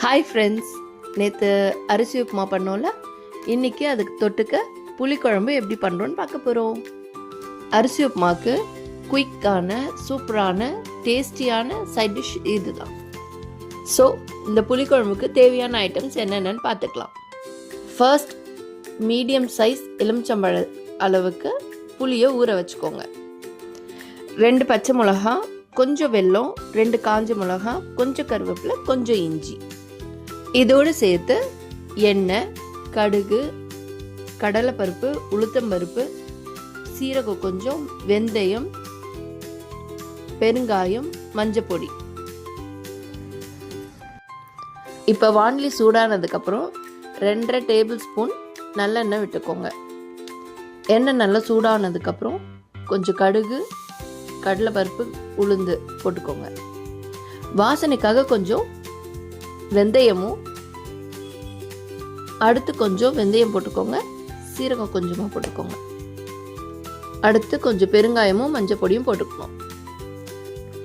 Hi friends, நேற்று அரிசி உப்புமா பண்ணோம்ல, இன்றைக்கி அதுக்கு தொட்டுக்க புளிக்குழம்பு எப்படி பண்ணுறோன்னு பார்க்க போகிறோம். அரிசி உப்புமாவுக்கு குயிக்கான சூப்பரான டேஸ்டியான சைட் டிஷ் இது தான். ஸோ இந்த புளிக்குழம்புக்கு தேவையான ஐட்டம்ஸ் என்னென்னு பார்த்துக்கலாம். ஃபர்ஸ்ட், மீடியம் சைஸ் எலுமிச்சம்பழ அளவுக்கு புளியை ஊற வச்சுக்கோங்க. 2 பச்சை மிளகா, கொஞ்சம் வெல்லம், 2 காஞ்ச மிளகா, கொஞ்சம் கருவேப்பிலை, கொஞ்சம் இஞ்சி. இதோடு சேர்த்து எண்ணெய், கடுகு, கடலைப்பருப்பு, உளுத்தம்பருப்பு, சீரகம் கொஞ்சம், வெந்தயம், பெருங்காயம், மஞ்சப்பொடி. இப்போ வாணலி சூடானதுக்கப்புறம் 2.5 டேபிள் ஸ்பூன் நல்லெண்ணெய் விட்டுக்கோங்க. எண்ணெய் நல்லா சூடானதுக்கப்புறம் கொஞ்சம் கடுகு, கடலைப்பருப்பு, உளுந்து போட்டுக்கோங்க. வாசனைக்காக கொஞ்சம் வெந்தயமும், அடுத்து கொஞ்சம் வெந்தயம் போட்டுக்கோங்க, சீரகம் கொஞ்சமாக போட்டுக்கோங்க. அடுத்து கொஞ்சம் பெருங்காயமும் மஞ்சள் பொடியும் போட்டுக்கணும்.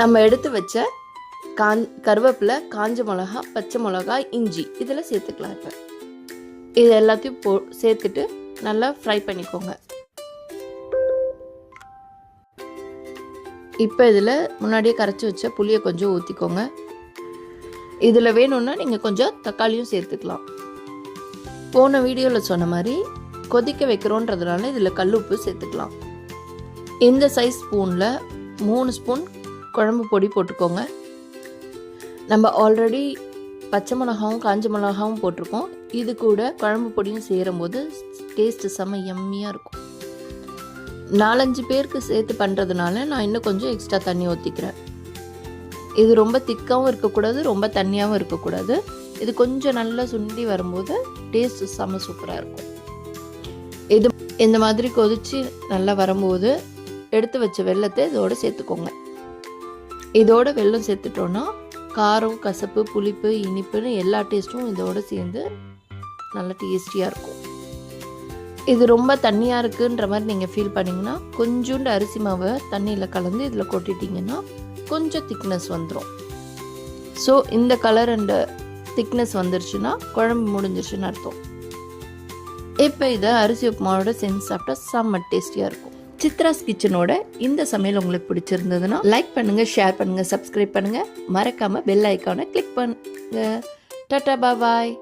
நம்ம எடுத்து வச்ச கருவேப்பிலை, காஞ்ச மிளகா, பச்சை மிளகாய், இஞ்சி இதில் சேர்த்துக்கலாம். இப்போ இது எல்லாத்தையும் சேர்த்துட்டு நல்லா ஃப்ரை பண்ணிக்கோங்க. இப்போ இதில் முன்னாடியே கரைச்சி வச்ச புளியை கொஞ்சம் ஊற்றிக்கோங்க. இதில் வேணும்னா நீங்கள் கொஞ்சம் தக்காளியும் சேர்த்துக்கலாம். போன வீடியோவில் சொன்ன மாதிரி கொதிக்க வைக்கிறோன்றதுனால இதில் கல் உப்பு சேர்த்துக்கலாம். இந்த சைஸ் ஸ்பூனில் 3 ஸ்பூன் குழம்பு பொடி போட்டுக்கோங்க. நம்ம ஆல்ரெடி பச்சை மிளகாவும் காஞ்ச மிளகாவும் போட்டிருக்கோம். இது கூட குழம்பு பொடியும் சேரும்போது டேஸ்ட்டு செம்ம யம்மியாக இருக்கும். 4-5 பேருக்கு சேர்த்து பண்ணுறதுனால நான் இன்னும் கொஞ்சம் எக்ஸ்ட்ரா தண்ணி ஊற்றிக்கிறேன். இது ரொம்ப திக்காகவும் இருக்கக்கூடாது, ரொம்ப தண்ணியாகவும் இருக்கக்கூடாது. இது கொஞ்சம் நல்லா சுண்டி வரும்போது டேஸ்ட்டு செம்ம சூப்பராக இருக்கும். இது இந்த மாதிரி கொதித்து நல்லா வரும்போது எடுத்து வச்ச வெல்லத்தை இதோடு சேர்த்துக்கோங்க. இதோட வெல்லம் சேர்த்துட்டோன்னா காரம், கசப்பு, புளிப்பு, இனிப்புன்னு எல்லா டேஸ்ட்டும் இதோடு சேர்ந்து நல்லா டேஸ்டியாக இருக்கும். இது ரொம்ப தண்ணியாக இருக்குன்ற மாதிரி நீங்கள் ஃபீல் பண்ணிங்கன்னா கொஞ்சோண்டு அரிசி மாவை தண்ணியில் கலந்து இதில் கொட்டிட்டிங்கன்னா கொஞ்சம் திக்னஸ் வந்துடும். ஸோ இந்த கலர் அண்ட் திக்னஸ் வந்துருச்சுன்னா குழம்பு முடிஞ்சிருச்சுன்னு அர்த்தம். இப்போ இதை அரிசி உப்புமாவோட செஞ்சு சாப்பிட்டா செம்ம டேஸ்டியாக இருக்கும். சித்ராஸ் கிச்சனோட இந்த சமையல் உங்களுக்கு பிடிச்சிருந்ததுன்னா லைக் பண்ணுங்கள், ஷேர் பண்ணுங்கள், சப்ஸ்கிரைப் பண்ணுங்கள், மறக்காமல் பெல் ஐக்கானை கிளிக் பண்ணுங்கள். டாடா, பாய்.